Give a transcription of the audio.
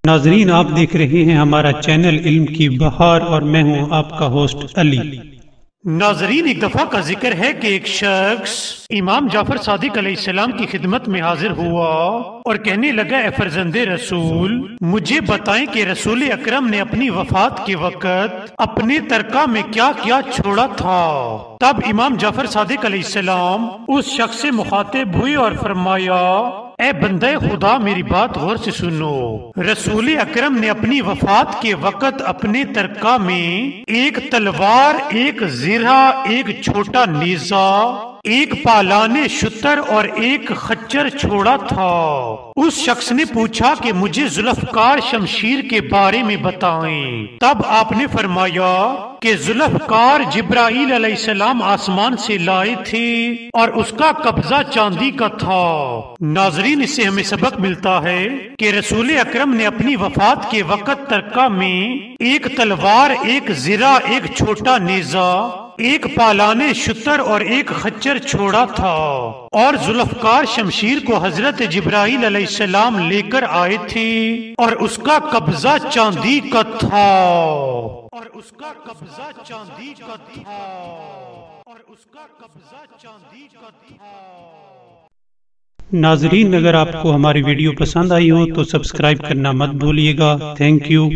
ناظرین، آپ دیکھ رہے ہیں ہمارا چینل علم کی بہار اور میں ہوں آپ کا ہوسٹ علی۔ ناظرین، ایک دفعہ کا ذکر ہے کہ ایک شخص امام جعفر صادق علیہ السلام کی خدمت میں حاضر ہوا اور کہنے لگا، اے فرزند رسول، مجھے بتائیں کہ رسول اکرم نے اپنی وفات کے وقت اپنے ترکہ میں کیا کیا چھوڑا تھا۔ تب امام جعفر صادق علیہ السلام اس شخص سے مخاطب ہوئے اور فرمایا، اے بندہ خدا، میری بات غور سے سنو۔ رسول اکرم نے اپنی وفات کے وقت اپنے ترکہ میں ایک تلوار، ایک زرہ، ایک چھوٹا نیزہ، ایک پالان شتر اور ایک خچر چھوڑا تھا۔ اس شخص نے پوچھا کہ مجھے ذوالفقار شمشیر کے بارے میں بتائیں۔ تب آپ نے فرمایا کہ ذوالفقار جبرائیل علیہ السلام آسمان سے لائے تھے اور اس کا قبضہ چاندی کا تھا۔ ناظرین، اس سے ہمیں سبق ملتا ہے کہ رسول اکرم نے اپنی وفات کے وقت ترکہ میں ایک تلوار، ایک زرہ، ایک چھوٹا نیزہ، ایک پالان شتر اور ایک خچر چھوڑا تھا، اور ذوالفقار شمشیر کو حضرت جبرائیل علیہ السلام لے کر آئے تھے اور اس کا قبضہ چاندی کا تھا، اور اس کا قبضہ چاندی کا تھا، اور اس کا قبضہ چاندی کا تھا۔ ناظرین، اگر آپ کو ہماری ویڈیو پسند آئی ہو تو سبسکرائب کرنا مت بھولیے گا۔ Thank you.